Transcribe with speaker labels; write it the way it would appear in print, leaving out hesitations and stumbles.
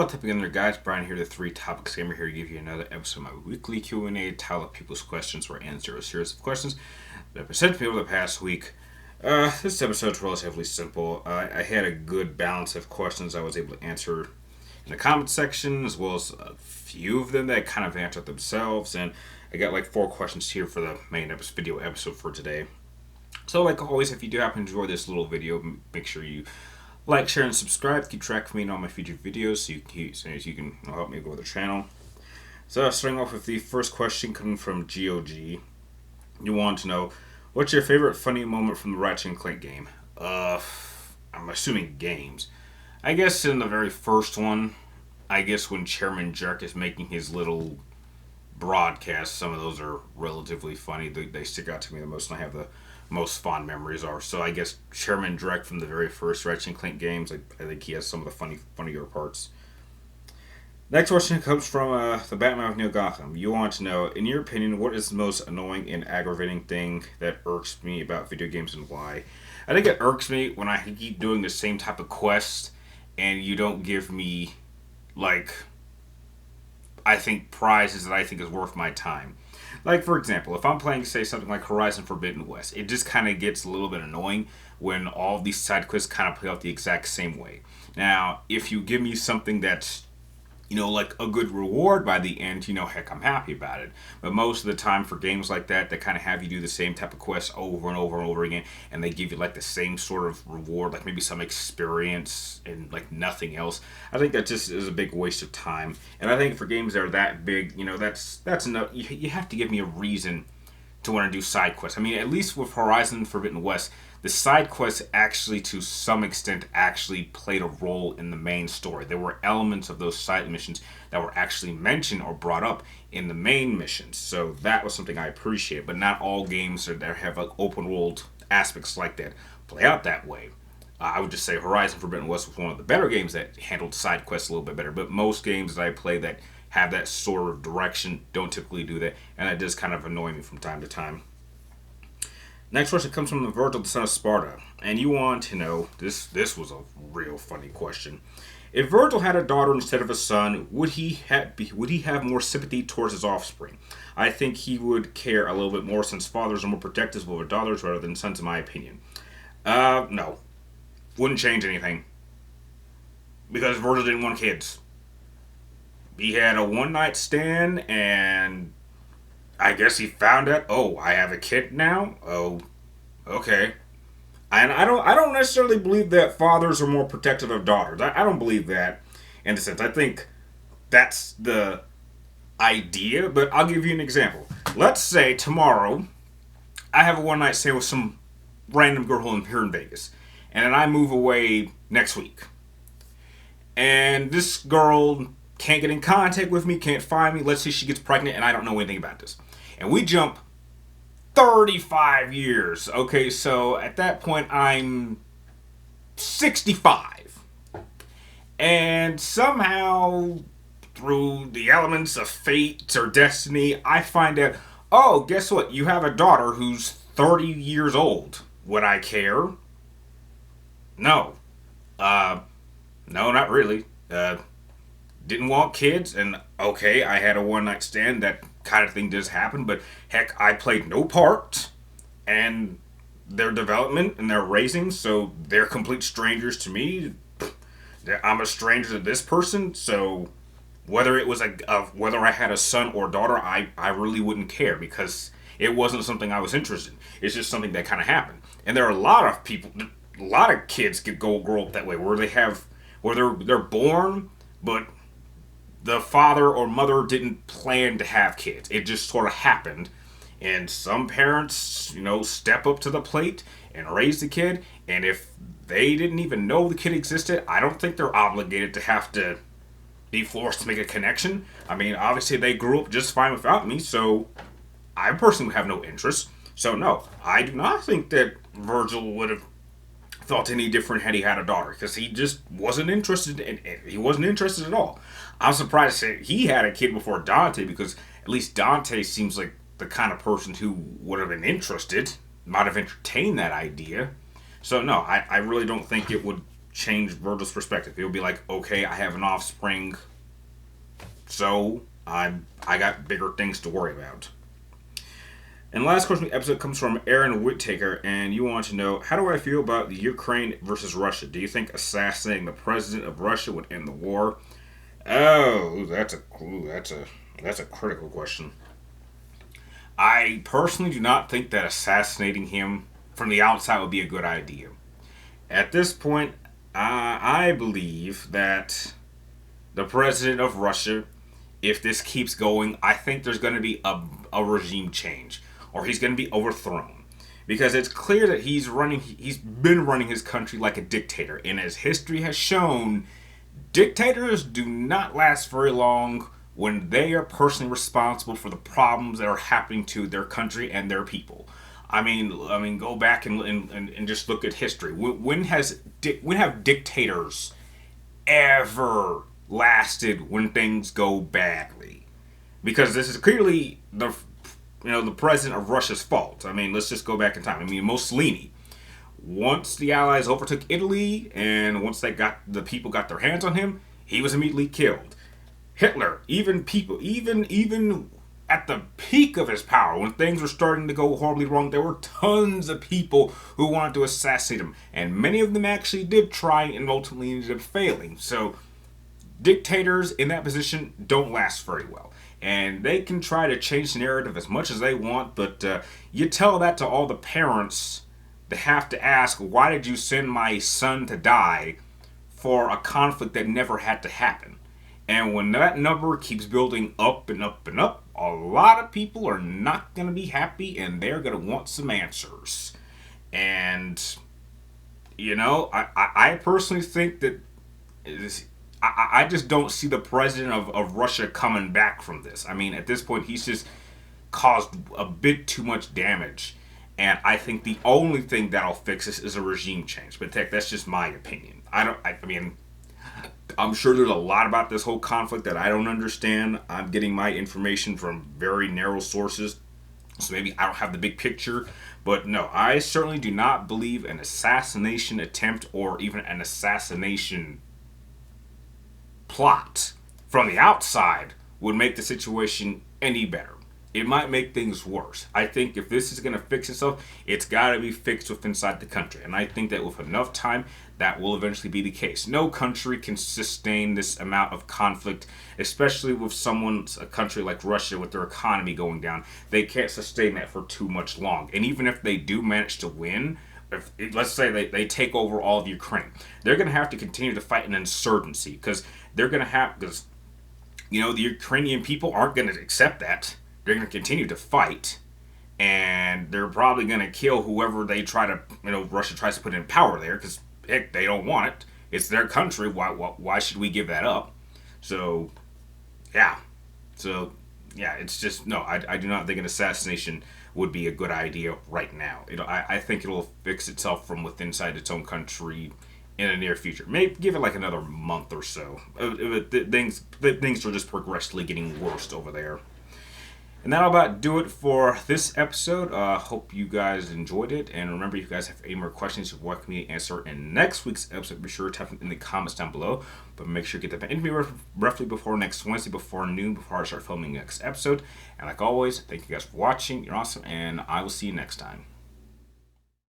Speaker 1: what's up again there, guys? Brian here, the Three Topics Gamer here to give you another episode of my weekly Q&A tile of people's questions where I answer a series of questions that have been sent to me over the past week. This episode's relatively simple. I had a good balance of questions I was able to answer in the comment section, as well as a few of them that kind of answered themselves, and I got like 4 questions here for the main video episode for today. So like always, if you do happen to enjoy this little video, make sure you like, share, and subscribe to keep track of me and all my future videos so you can help me grow the channel. So starting off with the first question coming from GOG. You want to know, what's your favorite funny moment from the Ratchet and Clank game? I'm assuming games. I guess in the very first one, I guess when Chairman Jerk is making his little broadcast, some of those are relatively funny. They stick out to me the most, and I have the most fond memories are. So I guess Chairman Drek from the very first Ratchet and Clank games. I think he has some of the funnier parts. Next question comes from the Batman of Neil Gotham. You want to know, in your opinion, what is the most annoying and aggravating thing that irks me about video games and why? I think it irks me when I keep doing the same type of quest and you don't give me, like, I think prizes that I think is worth my time. Like, for example, if I'm playing, say, something like Horizon Forbidden West, it just kind of gets a little bit annoying when all of these side quests kind of play out the exact same way. Now, if you give me something that's, like a good reward by the end, heck, I'm happy about it. But most of the time for games like that, they kind of have you do the same type of quests over and over and over again, and they give you like the same sort of reward, like maybe some experience and like nothing else. I think that just is a big waste of time. And I think for games that are that big, that's enough. You have to give me a reason to want to do side quests. I mean, at least with Horizon Forbidden West, the side quests actually, to some extent, actually played a role in the main story. There were elements of those side missions that were actually mentioned or brought up in the main missions. So that was something I appreciate. But not all games that have like open world aspects like that play out that way. I would just say Horizon Forbidden West was one of the better games that handled side quests a little bit better. But most games that I play that have that sort of direction don't typically do that, and that does kind of annoy me from time to time. Next question comes from the Virgil, the son of Sparta, and you want to know, this was a real funny question. If Virgil had a daughter instead of a son, would he have more sympathy towards his offspring? I think he would care a little bit more, since fathers are more protective of their daughters rather than sons, in my opinion. No. Wouldn't change anything. Because Virgil didn't want kids. He had a one-night stand, and I guess he found out, oh, I have a kid now? Oh, okay. And I don't necessarily believe that fathers are more protective of daughters. I don't believe that in a sense. I think that's the idea, but I'll give you an example. Let's say tomorrow I have a one-night stand with some random girl here in Vegas, and then I move away next week. And this girl can't get in contact with me, can't find me. Let's say she gets pregnant and I don't know anything about this. And we jump 35 years. Okay, so at that point I'm 65. And somehow, through the elements of fate or destiny, I find out, oh, guess what? You have a daughter who's 30 years old. Would I care? No. No, not really. Didn't want kids, and okay, I had a one-night stand. That kind of thing does happen, but heck, I played no part in their development and their raising, so they're complete strangers to me. I'm a stranger to this person, so whether it was whether I had a son or daughter, I really wouldn't care, because it wasn't something I was interested in. It's just something that kind of happened. And there are a lot of people, a lot of kids grow up that way, where they're born, but the father or mother didn't plan to have kids. It just sort of happened. And some parents, step up to the plate and raise the kid. And if they didn't even know the kid existed, I don't think they're obligated to have to be forced to make a connection. I mean, obviously they grew up just fine without me, so I personally have no interest. So no, I do not think that Virgil would have felt any different had he had a daughter, because he just wasn't interested in it. He wasn't interested at all. I'm surprised that he had a kid before Dante, because at least Dante seems like the kind of person who would have been interested, might have entertained that idea. So no, I really don't think it would change Virgil's perspective. He'll be like, okay, I have an offspring, so I got bigger things to worry about. And the last question of the episode comes from Aaron Whittaker, and you want to know, how do I feel about the Ukraine versus Russia? Do you think assassinating the president of Russia would end the war? Oh, that's a critical question. I personally do not think that assassinating him from the outside would be a good idea. At this point, I believe that the president of Russia, if this keeps going, I think there's going to be a regime change, or he's going to be overthrown, because it's clear that he's been running his country like a dictator, and as history has shown, dictators do not last very long when they are personally responsible for the problems that are happening to their country and their people. I mean, go back and just look at history. When have dictators ever lasted when things go badly? Because this is clearly the president of Russia's fault. I mean, let's just go back in time. I mean, Mussolini. Once the Allies overtook Italy, and once the people got their hands on him, he was immediately killed. Hitler, even at the peak of his power, when things were starting to go horribly wrong, there were tons of people who wanted to assassinate him, and many of them actually did try and ultimately ended up failing. So dictators in that position don't last very well. And they can try to change the narrative as much as they want, but you tell that to all the parents that have to ask, why did you send my son to die for a conflict that never had to happen? And when that number keeps building up and up and up, a lot of people are not going to be happy, and they're going to want some answers. And, I personally think that I just don't see the president of Russia coming back from this. I mean, at this point, he's just caused a bit too much damage. And I think the only thing that'll fix this is a regime change. But heck, that's just my opinion. I mean, I'm sure there's a lot about this whole conflict that I don't understand. I'm getting my information from very narrow sources, so maybe I don't have the big picture. But no, I certainly do not believe an assassination attempt or even an assassination plot from the outside would make the situation any better. It might make things worse. I think if this is going to fix itself, it's got to be fixed with inside the country. And I think that with enough time, that will eventually be the case. No country can sustain this amount of conflict, especially with a country like Russia with their economy going down. They can't sustain that for too much long. And even if they do manage to win, let's say they take over all of Ukraine, they're going to have to continue to fight an insurgency, because the Ukrainian people aren't going to accept that. They're going to continue to fight, and they're probably going to kill whoever Russia tries to put in power there, because heck, they don't want it. It's their country. Why should we give that up? So, yeah. It's just, no, I do not think an assassination would be a good idea right now. I think it'll fix itself from within inside its own country in the near future. Maybe give it like another month or so. Things are just progressively getting worse over there. And that'll about do it for this episode. Hope you guys enjoyed it. And remember, if you guys have any more questions you'd like me to answer in next week's episode, be sure to type them in the comments down below. But make sure you get that in me roughly before next Wednesday, before noon, before I start filming the next episode. And like always, thank you guys for watching. You're awesome. And I will see you next time.